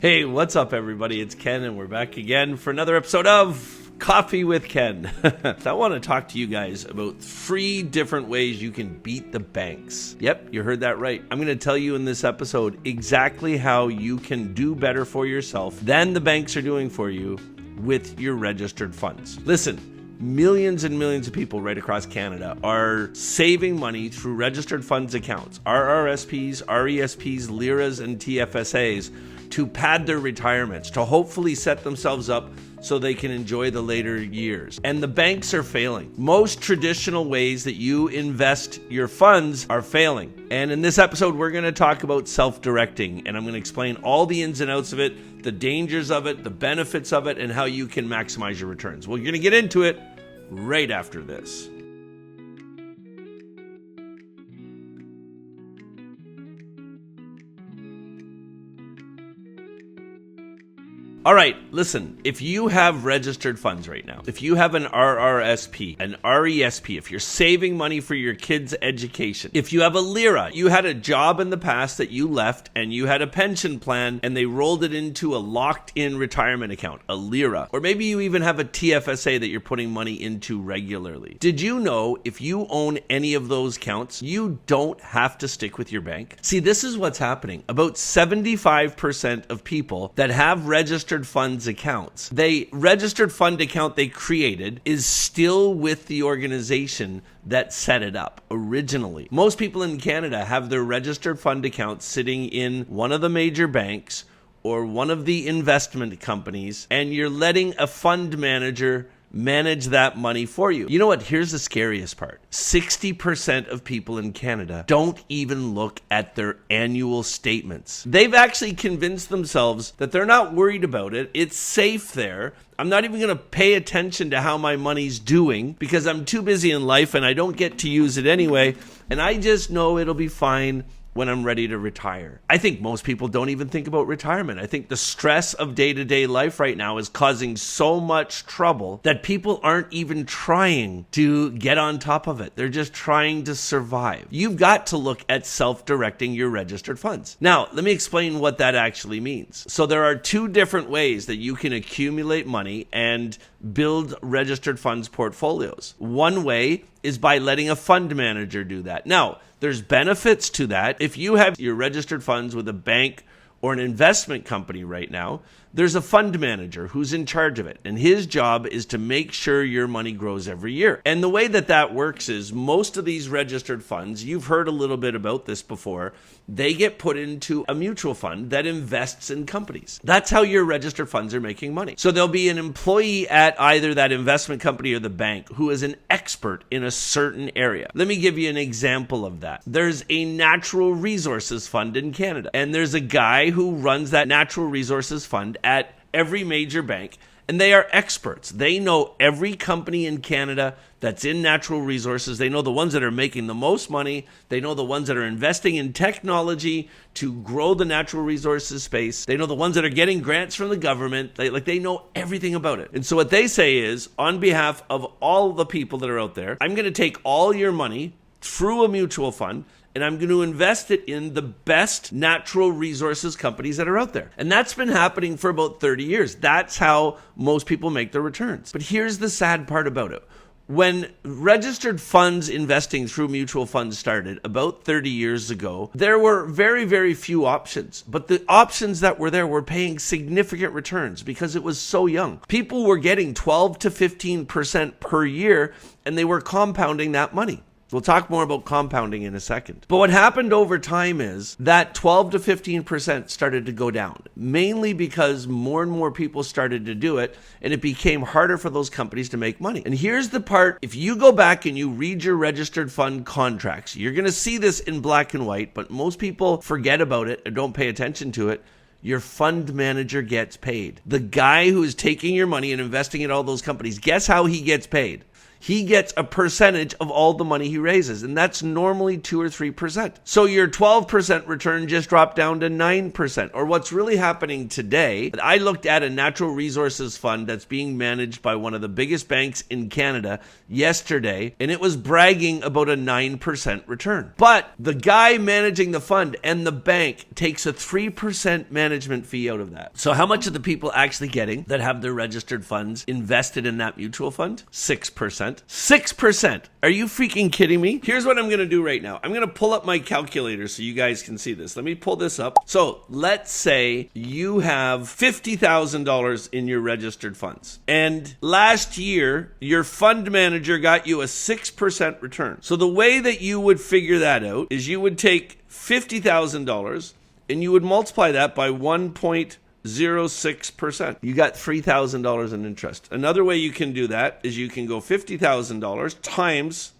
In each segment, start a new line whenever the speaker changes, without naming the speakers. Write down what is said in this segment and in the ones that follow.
Hey, what's up, everybody? It's Ken, and we're back again for another episode of Coffee with Ken. I want to talk to you guys about 3 different ways you can beat the banks. Yep, you heard that right. I'm going to tell you in this episode exactly how you can do better for yourself than the banks are doing for you with your registered funds. Listen, millions and millions of people right across Canada are saving money through registered funds accounts, RRSPs, RESPs, LIRAs, and TFSAs to pad their retirements, to hopefully set themselves up so they can enjoy the later years. And the banks are failing. Most traditional ways that you invest your funds are failing. And in this episode, we're going to talk about self-directing, and I'm going to explain all the ins and outs of it, the dangers of it, the benefits of it, and how you can maximize your returns. Well, you're going to get into it right after this. All right, listen, if you have registered funds right now, if you have an RRSP, an RESP, if you're saving money for your kids' education, if you have a LIRA, you had a job in the past that you left and you had a pension plan and they rolled it into a locked-in retirement account, a LIRA, or maybe you even have a TFSA that you're putting money into regularly. Did you know if you own any of those accounts, you don't have to stick with your bank? See, this is what's happening. About 75% of people that have registered funds accounts, the registered fund account they created is still with the organization that set it up originally. Most people in Canada have their registered fund accounts sitting in one of the major banks or one of the investment companies, and you're letting a fund manager manage that money for you. You know what? Here's the scariest part. 60% of people in Canada don't even look at their annual statements. They've actually convinced themselves that they're not worried about it. It's safe there. I'm not even going to pay attention to how my money's doing because I'm too busy in life and I don't get to use it anyway. And I just know it'll be fine when I'm ready to retire. I think most people don't even think about retirement. I think the stress of day-to-day life right now is causing so much trouble that people aren't even trying to get on top of it. They're just trying to survive. You've got to look at self-directing your registered funds. Now, let me explain what that actually means. So there are 2 different ways that you can accumulate money and build registered funds portfolios. One way is by letting a fund manager do that. Now, there's benefits to that. If you have your registered funds with a bank or an investment company right now, there's a fund manager who's in charge of it, and his job is to make sure your money grows every year. And the way that that works is most of these registered funds, you've heard a little bit about this before, they get put into a mutual fund that invests in companies. That's how your registered funds are making money. So there'll be an employee at either that investment company or the bank who is an expert in a certain area. Let me give you an example of that. There's a natural resources fund in Canada, and there's a guy who runs that natural resources fund at every major bank, and they are experts. They know every company in Canada that's in natural resources. They know the ones that are making the most money. They know the ones that are investing in technology to grow the natural resources space. They know the ones that are getting grants from the government. They know everything about it. And so what they say is, on behalf of all the people that are out there, I'm going to take all your money through a mutual fund, and I'm going to invest it in the best natural resources companies that are out there. And that's been happening for about 30 years. That's how most people make their returns. But here's the sad part about it. When registered funds investing through mutual funds started about 30 years ago, there were very, very few options. But the options that were there were paying significant returns because it was so young. People were getting 12 to 15% per year, and they were compounding that money. We'll talk more about compounding in a second. But what happened over time is that 12 to 15% started to go down, mainly because more and more people started to do it, and it became harder for those companies to make money. And here's the part, if you go back and you read your registered fund contracts, you're going to see this in black and white, but most people forget about it and don't pay attention to it. Your fund manager gets paid. The guy who is taking your money and investing in all those companies, guess how he gets paid? he gets a percentage of all the money he raises, and that's normally 2 or 3%. So your 12% return just dropped down to 9%. Or what's really happening today, I looked at a natural resources fund that's being managed by one of the biggest banks in Canada yesterday, and it was bragging about a 9% return. But the guy managing the fund and the bank takes a 3% management fee out of that. So how much are the people actually getting that have their registered funds invested in that mutual fund? 6%. 6%. Are you freaking kidding me? Here's what I'm going to do right now. I'm going to pull up my calculator so you guys can see this. Let me pull this up. So let's say you have $50,000 in your registered funds. And last year, your fund manager got you a 6% return. So the way that you would figure that out is you would take $50,000 and you would multiply that by 1.06%. You got $3,000 in interest. Another way you can do that is you can go $50,000 times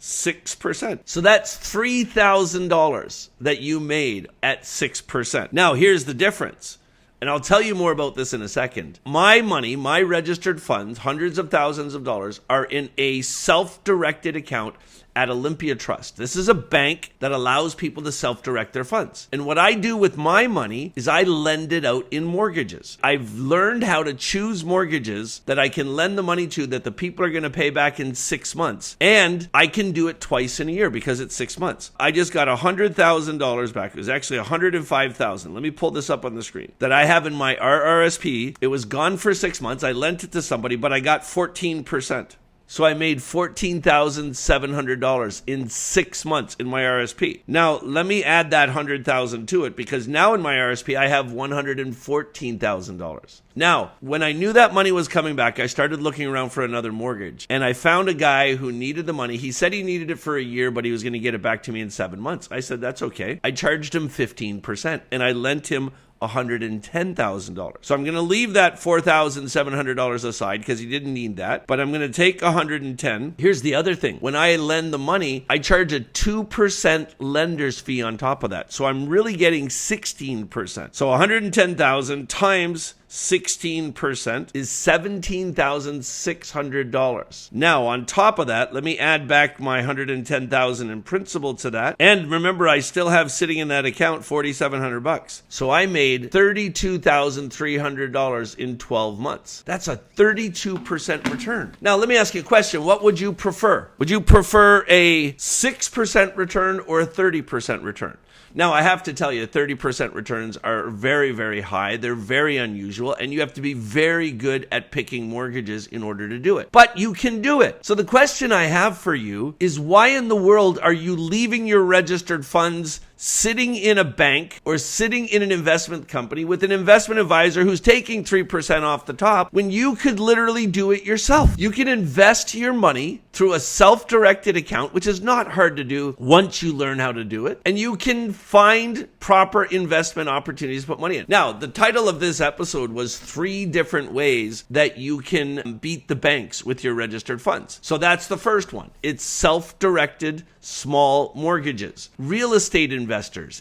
6%. So that's $3,000 that you made at 6%. Now, here's the difference. And I'll tell you more about this in a second. My money, my registered funds, hundreds of thousands of dollars, are in a self-directed account at Olympia Trust. This is a bank that allows people to self-direct their funds. And what I do with my money is I lend it out in mortgages. I've learned how to choose mortgages that I can lend the money to that the people are going to pay back in 6 months. And I can do it twice in a year because it's 6 months. I just got $100,000 back. It was actually $105,000. Let me pull this up on the screen. That I have in my RRSP. It was gone for 6 months. I lent it to somebody, but I got 14%. So I made $14,700 in 6 months in my RSP. Now, let me add that $100,000 to it because now in my RSP, I have $114,000. Now, when I knew that money was coming back, I started looking around for another mortgage. And I found a guy who needed the money. He said he needed it for a year, but he was going to get it back to me in 7 months. I said, that's okay. I charged him 15% and I lent him $110,000. So I'm going to leave that $4,700 aside because he didn't need that, but I'm going to take $110,000. Here's the other thing. When I lend the money, I charge a 2% lender's fee on top of that. So I'm really getting 16%. So $110,000 times 16% is $17,600. Now, on top of that, let me add back my $110,000 in principal to that. And remember, I still have sitting in that account $4,700. So I made $32,300 in 12 months. That's a 32% return. Now, let me ask you a question. What would you prefer? Would you prefer a 6% return or a 30% return? Now, I have to tell you, 30% returns are very, very high. They're very unusual, and you have to be very good at picking mortgages in order to do it. But you can do it. So the question I have for you is, why in the world are you leaving your registered funds sitting in a bank or sitting in an investment company with an investment advisor who's taking 3% off the top when you could literally do it yourself? You can invest your money through a self-directed account, which is not hard to do once you learn how to do it. And you can find proper investment opportunities to put money in. Now, the title of this episode was 3 different ways that you can beat the banks with your registered funds. So that's the first one. It's self-directed small mortgages. Real estate investors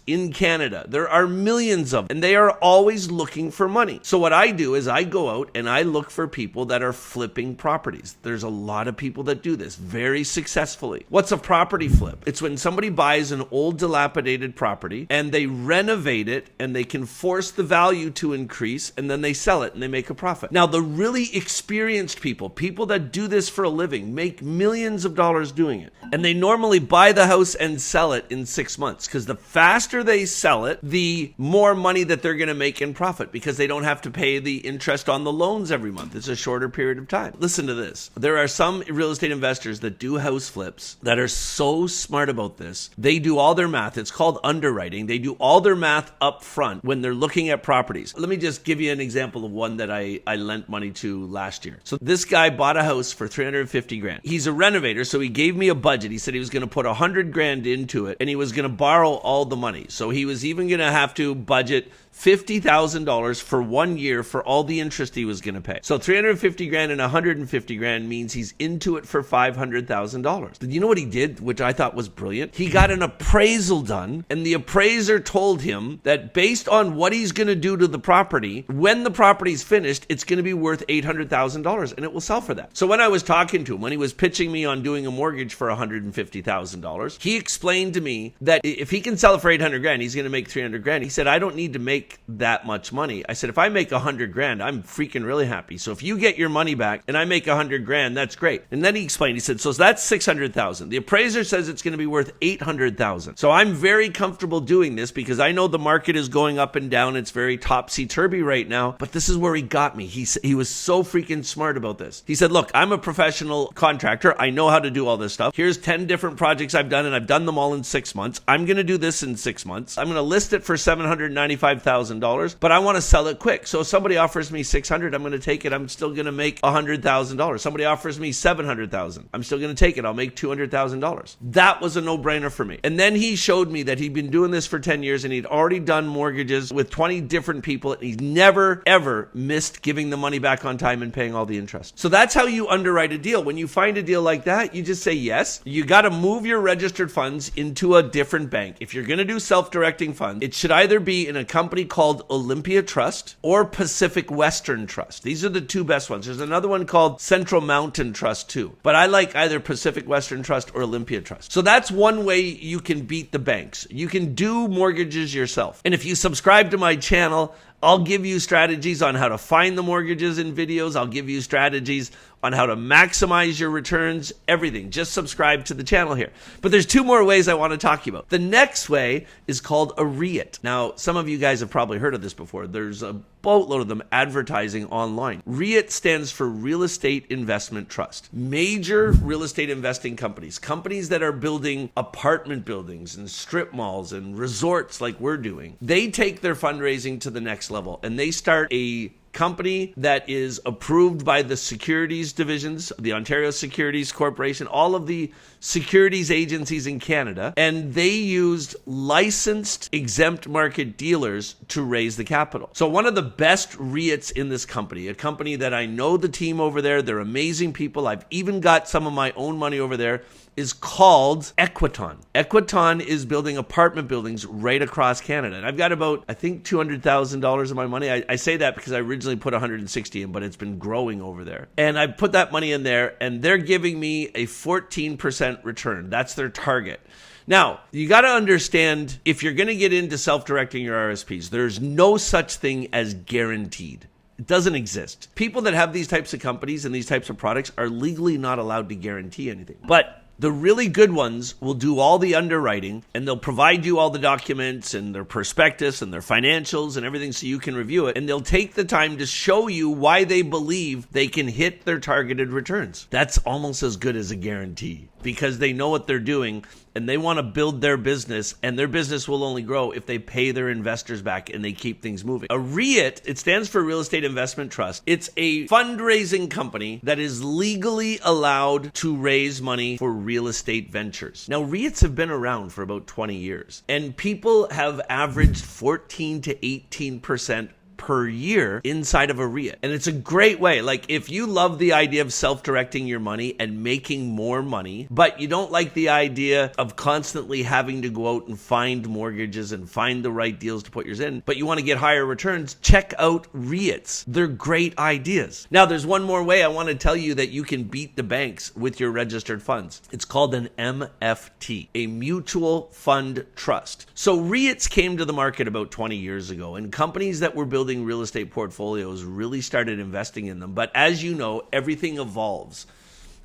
in Canada, there are millions of them, and they are always looking for money. So what I do is I go out and I look for people that are flipping properties. There's a lot of people that do this very successfully. What's a property flip? It's when somebody buys an old dilapidated property and they renovate it and they can force the value to increase, and then they sell it and they make a profit. Now, the really experienced people that do this for a living, make millions of dollars doing it. And they normally buy the house and sell it in 6 months, because the faster they sell it, the more money that they're going to make in profit, because they don't have to pay the interest on the loans every month. It's a shorter period of time. Listen to this. There are some real estate investors that do house flips that are so smart about this. They do all their math. It's called underwriting. They do all their math up front when they're looking at properties. Let me just give you an example of one that I lent money to last year. So this guy bought a house for $350,000. He's a renovator, so he gave me a budget. He said he was going to put $100,000 into it, and he was going to borrow all the money. So he was even going to have to budget $50,000 for 1 year for all the interest he was going to pay. So 350 grand and 150 grand means he's into it for $500,000. But you know what he did, which I thought was brilliant? He got an appraisal done, and the appraiser told him that based on what he's going to do to the property, when the property's finished, it's going to be worth $800,000 and it will sell for that. So when I was talking to him, when he was pitching me on doing a mortgage for $150,000, he explained to me that if he can sell it for 800 grand, he's going to make 300 grand. He said, I don't need to make that much money. I said, if I make 100 grand, I'm freaking really happy. So if you get your money back and I make 100 grand, that's great. And then he explained, he said, so that's 600,000. The appraiser says it's going to be worth 800,000. So I'm very comfortable doing this because I know the market is going up and down. It's very topsy-turvy right now, but this is where he got me. He was so freaking smart about this. He said, look, I'm a professional contractor. I know how to do all this stuff. Here's 10 different projects I've done, and I've done them all in 6 months. I'm going to do this in 6 months. I'm going to list it for $795,000, but I want to sell it quick. So if somebody offers me 600, I'm going to take it. I'm still going to make $100,000. Somebody offers me 700,000. I'm still going to take it. I'll make $200,000. That was a no-brainer for me. And then he showed me that he'd been doing this for 10 years and he'd already done mortgages with 20 different people, and he's never, ever missed giving the money back on time and paying all the interest. So that's how you underwrite a deal. When you find a deal like that, you just say yes. You got to move your registered funds into a different bank. If you're going to do self-directing funds, it should either be in a company called Olympia Trust or Pacific Western Trust. These are the two best ones. There's another one called Central Mountain Trust too, but I like either Pacific Western Trust or Olympia Trust. So that's one way you can beat the banks. You can do mortgages yourself. And if you subscribe to my channel, I'll give you strategies on how to find the mortgages in videos. I'll give you strategies on how to maximize your returns, everything. Just subscribe to the channel here. But there's two more ways I want to talk to you about. The next way is called a REIT. Now, some of you guys have probably heard of this before. There's a boatload of them advertising online. REIT stands for Real Estate Investment Trust. Major real estate investing companies that are building apartment buildings and strip malls and resorts like we're doing, they take their fundraising to the next level and they start a company that is approved by the securities divisions, the Ontario Securities Corporation, all of the securities agencies in Canada, and they used licensed exempt market dealers to raise the capital. So one of the best REITs in this company, a company that I know the team over there, they're amazing people. I've even got some of my own money over there, is called Equiton. Equiton is building apartment buildings right across Canada. And I've got about, I think, $200,000 of my money. I say that because I originally put 160 in, but it's been growing over there. And I put that money in there, and they're giving me a 14% return. That's their target. Now, you got to understand, if you're going to get into self-directing your RSPs, there's no such thing as guaranteed. It doesn't exist. People that have these types of companies and these types of products are legally not allowed to guarantee anything. But the really good ones will do all the underwriting, and they'll provide you all the documents and their prospectus and their financials and everything so you can review it. And they'll take the time to show you why they believe they can hit their targeted returns. That's almost as good as a guarantee because they know what they're doing and they want to build their business, and their business will only grow if they pay their investors back and they keep things moving. A REIT, it stands for Real Estate Investment Trust. It's a fundraising company that is legally allowed to raise money for real estate ventures. Now, REITs have been around for about 20 years, and people have averaged 14 to 18% per year inside of a REIT. And it's a great way. Like, if you love the idea of self-directing your money and making more money, but you don't like the idea of constantly having to go out and find mortgages and find the right deals to put yours in, but you want to get higher returns, check out REITs. They're great ideas. Now, there's one more way I want to tell you that you can beat the banks with your registered funds. It's called an MFT, a mutual fund trust. So REITs came to the market about 20 years ago, and companies that were building real estate portfolios really started investing in them. But as you know, everything evolves.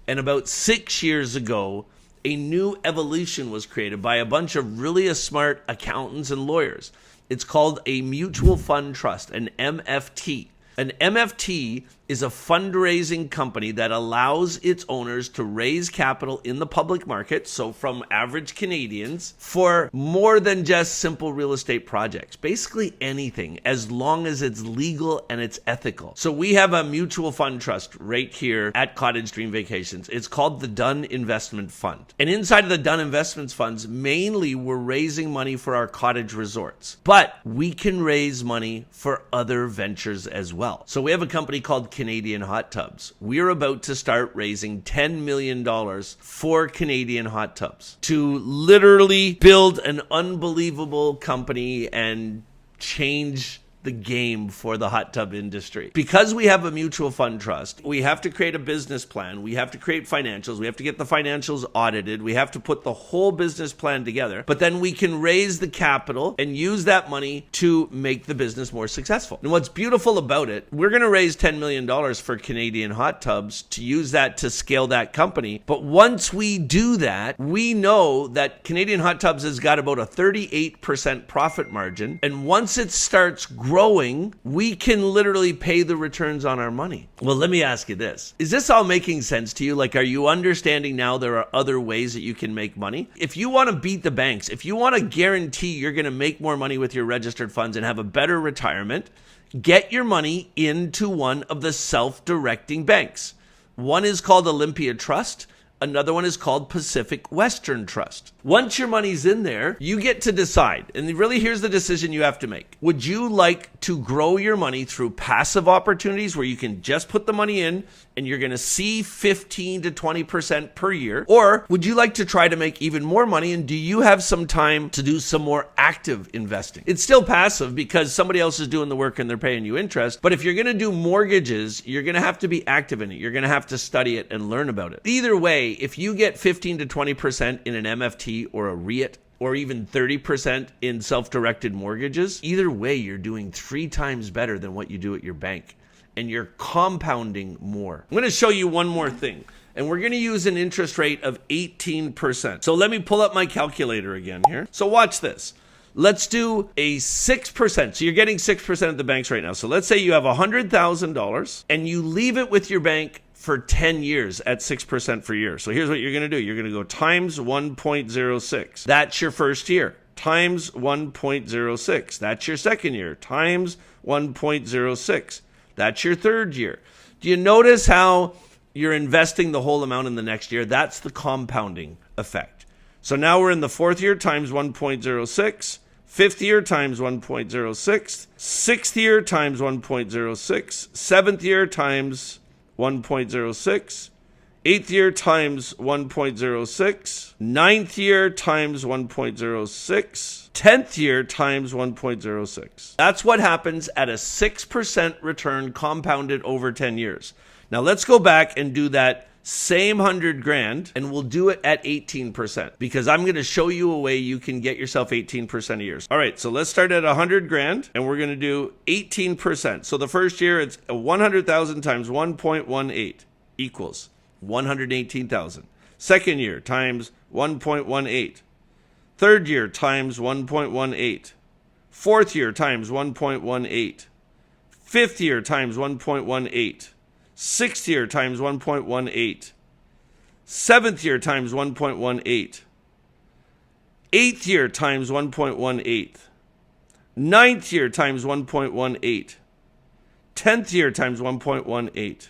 And about 6 years ago, a new evolution was created by a bunch of really smart accountants and lawyers. It's called a mutual fund trust, an MFT. An MFT is a fundraising company that allows its owners to raise capital in the public market, so from average Canadians, for more than just simple real estate projects. Basically anything, as long as it's legal and it's ethical. So we have a mutual fund trust right here at Cottage Dream Vacations. It's called the Dunn Investment Fund. And inside of the Dunn Investment Funds, mainly we're raising money for our cottage resorts. But we can raise money for other ventures as well. So we have a company called Canadian Hot Tubs. We're about to start raising $10 million for Canadian Hot Tubs to literally build an unbelievable company and change the game for the hot tub industry. Because we have a mutual fund trust, we have to create a business plan, we have to create financials, we have to get the financials audited, we have to put the whole business plan together, but then we can raise the capital and use that money to make the business more successful. And what's beautiful about it, we're going to raise $10 million for Canadian Hot Tubs to use that to scale that company. But once we do that, we know that Canadian Hot Tubs has got about a 38% profit margin. And once it starts growing, we can literally pay the returns on our money. Well, let me ask you this. Is this all making sense to you? Like, are you understanding now there are other ways that you can make money? If you want to beat the banks, if you want to guarantee you're going to make more money with your registered funds and have a better retirement, get your money into one of the self-directing banks. One is called Olympia Trust. Another one is called Pacific Western Trust. Once your money's in there, you get to decide. And really, here's the decision you have to make. Would you like to grow your money through passive opportunities where you can just put the money in and you're going to see 15 to 20% per year? Or would you like to try to make even more money? And do you have some time to do some more active investing? It's still passive because somebody else is doing the work and they're paying you interest. But if you're going to do mortgages, you're going to have to be active in it. You're going to have to study it and learn about it. Either way, if you get 15 to 20% in an MFT or a REIT, or even 30% in self-directed mortgages, either way, you're doing 3 times better than what you do at your bank. And you're compounding more. I'm going to show you one more thing. And we're going to use an interest rate of 18%. So let me pull up my calculator again here. So watch this. Let's do a 6%. So you're getting 6% at the banks right now. So let's say you have $100,000 and you leave it with your bank for 10 years at 6% per year. So here's what you're going to do. You're going to go times 1.06. That's your first year. Times 1.06. That's your second year. Times 1.06. That's your third year. Do you notice how you're investing the whole amount in the next year? That's the compounding effect. So now we're in the fourth year, times 1.06. Fifth year times 1.06. Sixth year times 1.06. Seventh year times 1.06, 8th year times 1.06, 9th year times 1.06, 10th year times 1.06. That's what happens at a 6% return compounded over 10 years. Now let's go back and do that same $100,000 and we'll do it at 18% because I'm going to show you a way you can get yourself 18% a year. All right, so let's start at $100,000 and we're going to do 18%. So the first year it's 100,000 times 1.18 equals 118,000. Second year times 1.18. Third year times 1.18. Fourth year times 1.18. Fifth year times 1.18. Sixth year times 1.18. Seventh year times 1.18. Eighth year times 1.18. Ninth year times 1.18. 10th year times 1.18.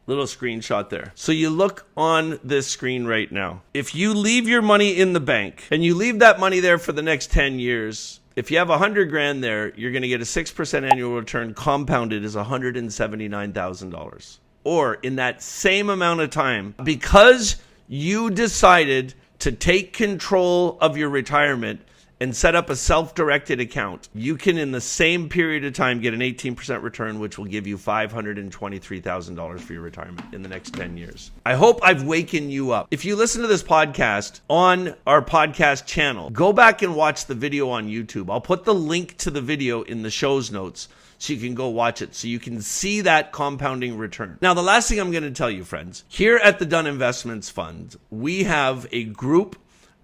Little screenshot there. So you look on this screen right now. If you leave your money in the bank and you leave that money there for the next 10 years, if you have $100,000 there, you're going to get a 6% annual return compounded as $179,000. Or in that same amount of time, because you decided to take control of your retirement and set up a self-directed account, you can in the same period of time get an 18% return, which will give you $523,000 for your retirement in the next 10 years. I hope I've waken you up. If you listen to this podcast on our podcast channel, go back and watch the video on YouTube. I'll put the link to the video in the show's notes so you can go watch it so you can see that compounding return. Now, the last thing I'm going to tell you, friends, here at the Dunn Investments Fund, we have a group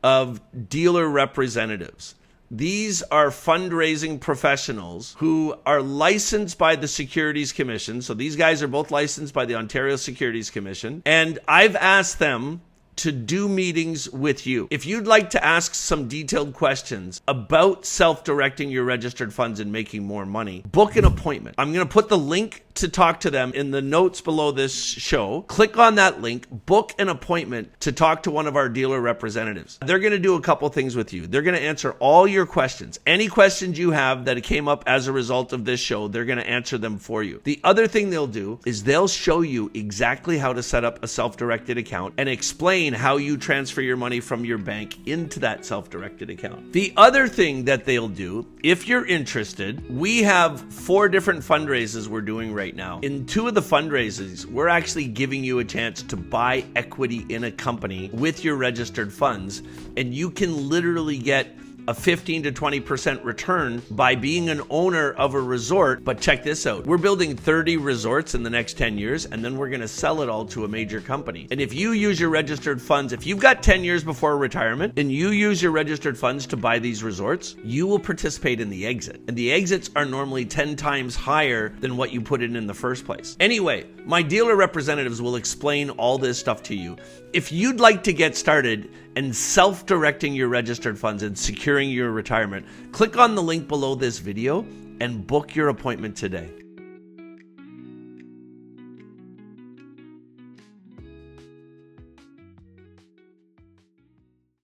of dealer representatives These are fundraising professionals who are licensed by the Securities Commission. So these guys are both licensed by the Ontario Securities Commission. And I've asked them to do meetings with you. If you'd like to ask some detailed questions about self-directing your registered funds and making more money, book an appointment. I'm going to put the link to talk to them in the notes below this show. Click on that link, book an appointment to talk to one of our dealer representatives. They're going to do a couple things with you. They're going to answer all your questions. Any questions you have that came up as a result of this show, they're going to answer them for you. The other thing they'll do is they'll show you exactly how to set up a self-directed account and explain how you transfer your money from your bank into that self-directed account. The other thing that they'll do, if you're interested, we have 4 different fundraisers we're doing right now. In 2 of the fundraisers, we're actually giving you a chance to buy equity in a company with your registered funds, and you can literally get a 15 to 20% return by being an owner of a resort. But check this out. We're building 30 resorts in the next 10 years, and then we're going to sell it all to a major company. And if you use your registered funds, if you've got 10 years before retirement and you use your registered funds to buy these resorts, you will participate in the exit. And the exits are normally 10 times higher than what you put in the first place. Anyway, my dealer representatives will explain all this stuff to you. If you'd like to get started and self-directing your registered funds and securing your retirement, click on the link below this video and book your appointment today.